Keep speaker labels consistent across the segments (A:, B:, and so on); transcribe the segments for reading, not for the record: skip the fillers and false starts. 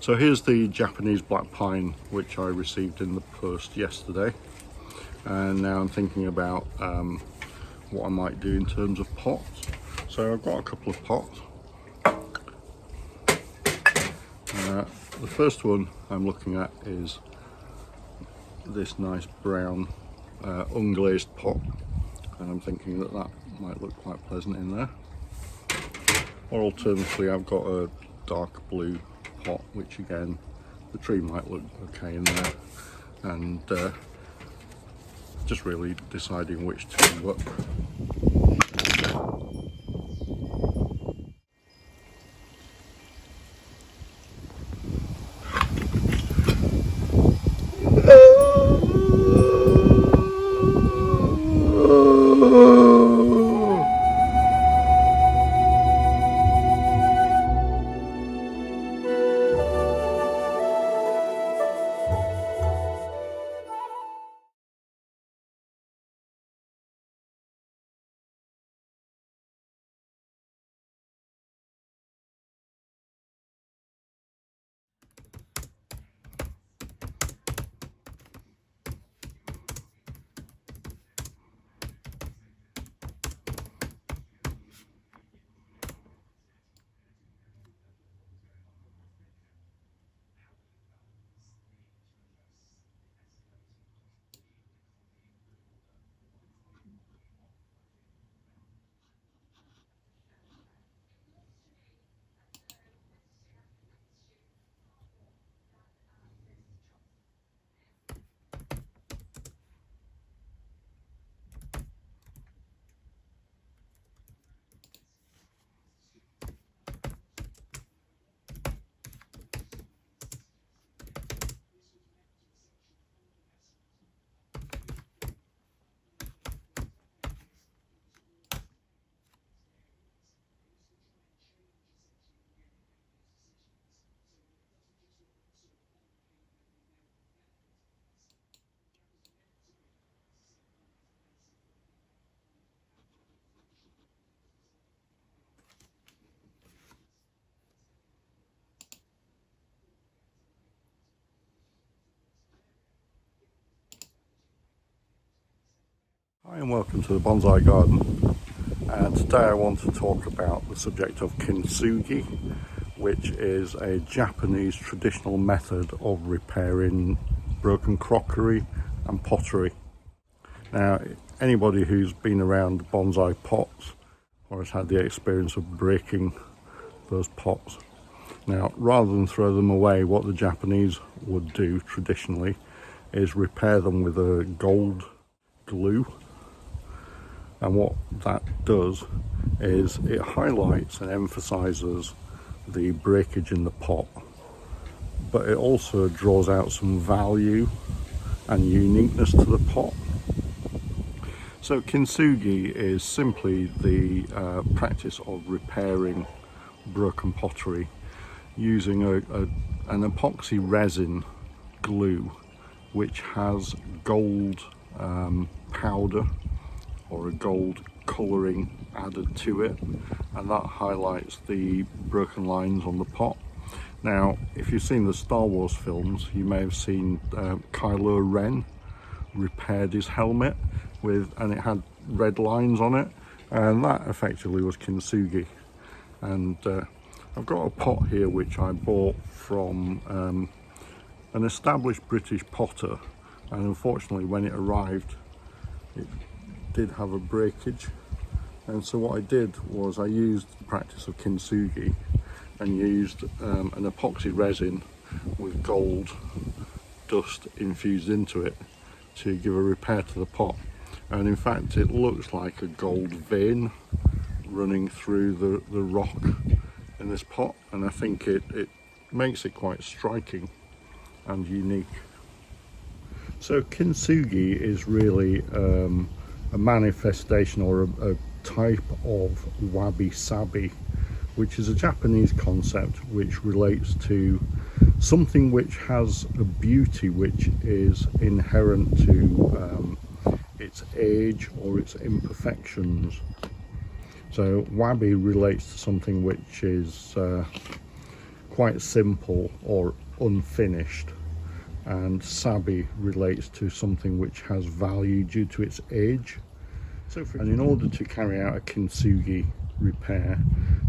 A: So here's the Japanese black pine which I received in the post yesterday, and now I'm thinking about what I might do in terms of pots. So I've got a couple of pots. The first one I'm looking at is this nice brown unglazed pot, and I'm thinking that that might look quite pleasant in there. Or alternatively, I've got a dark blue pot, which again the tree might look okay in there, and just really deciding which to do up. Hi and welcome to the Bonsai Garden, and today I want to talk about the subject of Kintsugi, which is a Japanese traditional method of repairing broken crockery and pottery. Now, anybody who's been around bonsai pots or has had the experience of breaking those pots, now rather than throw them away, what the Japanese would do traditionally is repair them with a gold glue. And what that does is it highlights and emphasizes the breakage in the pot, but it also draws out some value and uniqueness to the pot. So Kintsugi is simply the practice of repairing broken pottery using an epoxy resin glue which has gold powder or a gold colouring added to it, and that highlights the broken lines on the pot. Now, if you've seen the Star Wars films, you may have seen Kylo Ren repaired his helmet and it had red lines on it, and that effectively was Kintsugi. And I've got a pot here which I bought from an established British potter, and unfortunately when it arrived it did have a breakage, and so what I did was I used the practice of Kintsugi and used an epoxy resin with gold dust infused into it to give a repair to the pot. And in fact it looks like a gold vein running through the rock in this pot, and I think it makes it quite striking and unique. So Kintsugi is really a manifestation or a type of wabi-sabi, which is a Japanese concept which relates to something which has a beauty which is inherent to its age or its imperfections. So wabi relates to something which is quite simple or unfinished, and sabi relates to something which has value due to its age. And in order to carry out a kintsugi repair,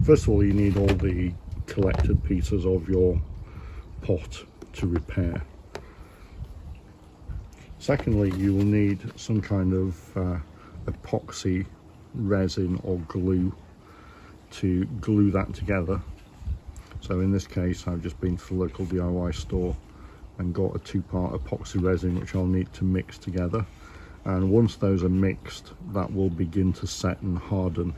A: first of all you need all the collected pieces of your pot to repair. Secondly, you will need some kind of epoxy resin or glue to glue that together. So in this case I've just been to the local DIY store and got a 2-part epoxy resin which I'll need to mix together, and once those are mixed that will begin to set and harden.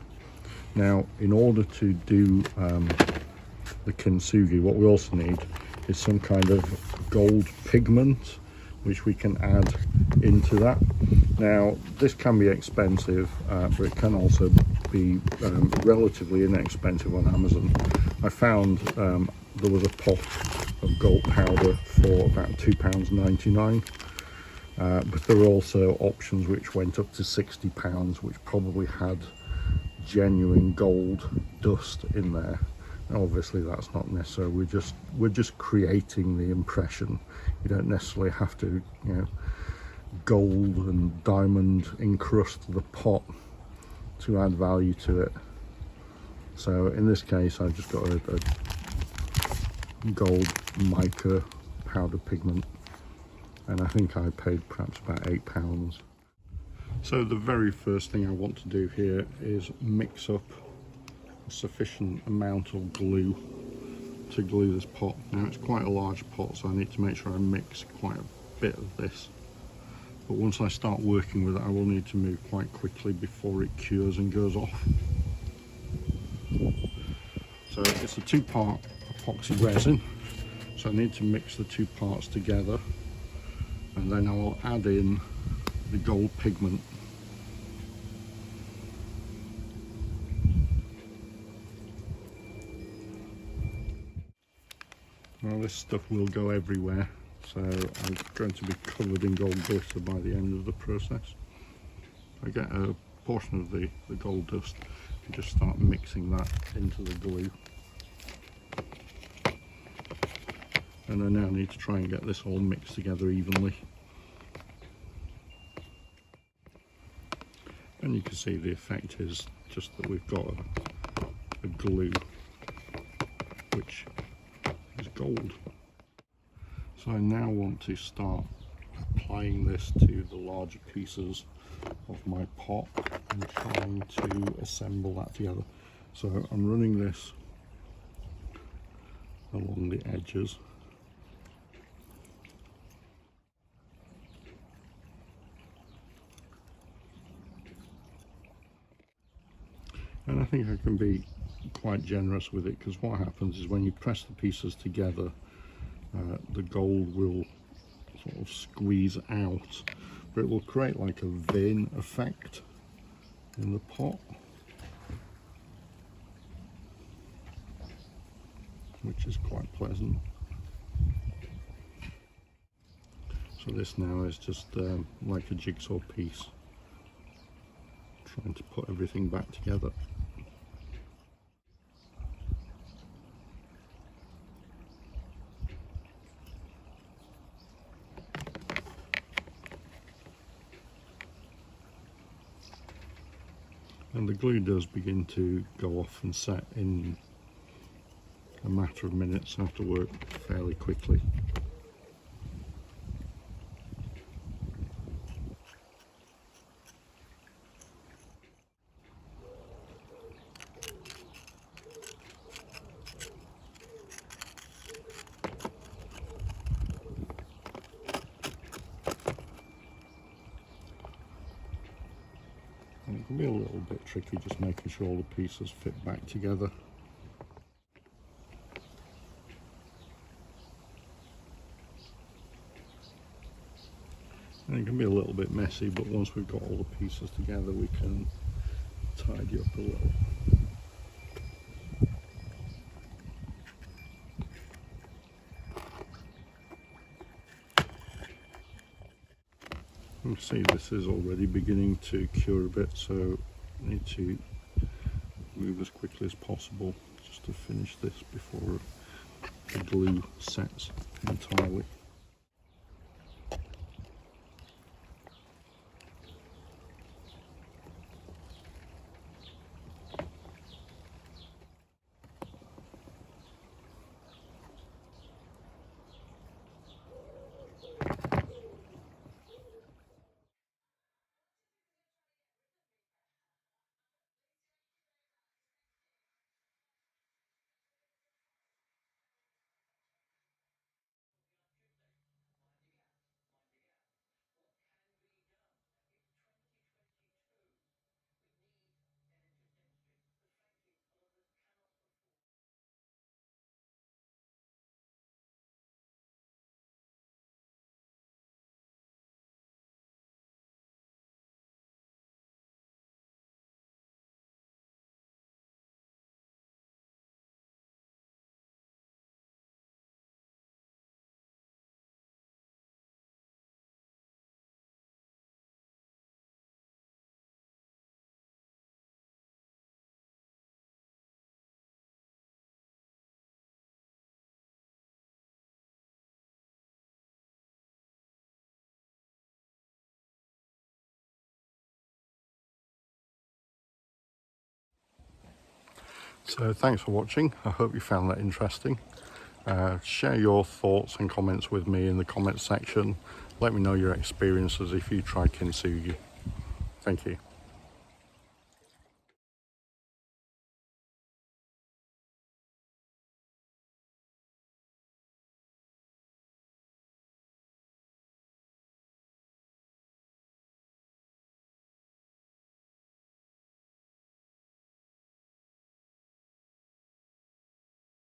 A: Now in order to do the kintsugi, what we also need is some kind of gold pigment which we can add into that. Now this can be expensive, but it can also be relatively inexpensive on Amazon. I found there was a pot of gold powder for about £2.99, but there were also options which went up to £60, which probably had genuine gold dust in there. Obviously that's not necessary. We're just creating the impression. You don't necessarily have to, you know, gold and diamond encrust the pot to add value to it. So in this case I've just got a gold mica powder pigment, and I think I paid perhaps about £8. So the very first thing I want to do here is mix up a sufficient amount of glue to glue this pot. Now it's quite a large pot, so I need to make sure I mix quite a bit of this, but once I start working with it I will need to move quite quickly before it cures and goes off. So it's a 2-part epoxy resin, so I need to mix the 2 parts together, and then I will add in the gold pigment. Now this stuff will go everywhere, so I'm going to be covered in gold glitter by the end of the process. I get a portion of the gold dust and just start mixing that into the glue. And I now need to try and get this all mixed together evenly. And you can see the effect is just that we've got a glue which is gold. So I now want to start applying this to the larger pieces of my pot and trying to assemble that together. So I'm running this along the edges. And I think I can be quite generous with it, because what happens is when you press the pieces together, the gold will sort of squeeze out, but it will create like a vein effect in the pot, which is quite pleasant. So this now is just like a jigsaw piece, trying to put everything back together. And the glue does begin to go off and set in a matter of minutes. I have to work fairly quickly. And it can be a little bit tricky just making sure all the pieces fit back together. And it can be a little bit messy, but once we've got all the pieces together we can tidy up a little. You can see this is already beginning to cure a bit, so I need to move as quickly as possible just to finish this before the glue sets entirely. So thanks for watching. I hope you found that interesting. Share your thoughts and comments with me in the comments section. Let me know your experiences if you try Kintsugi. Thank you.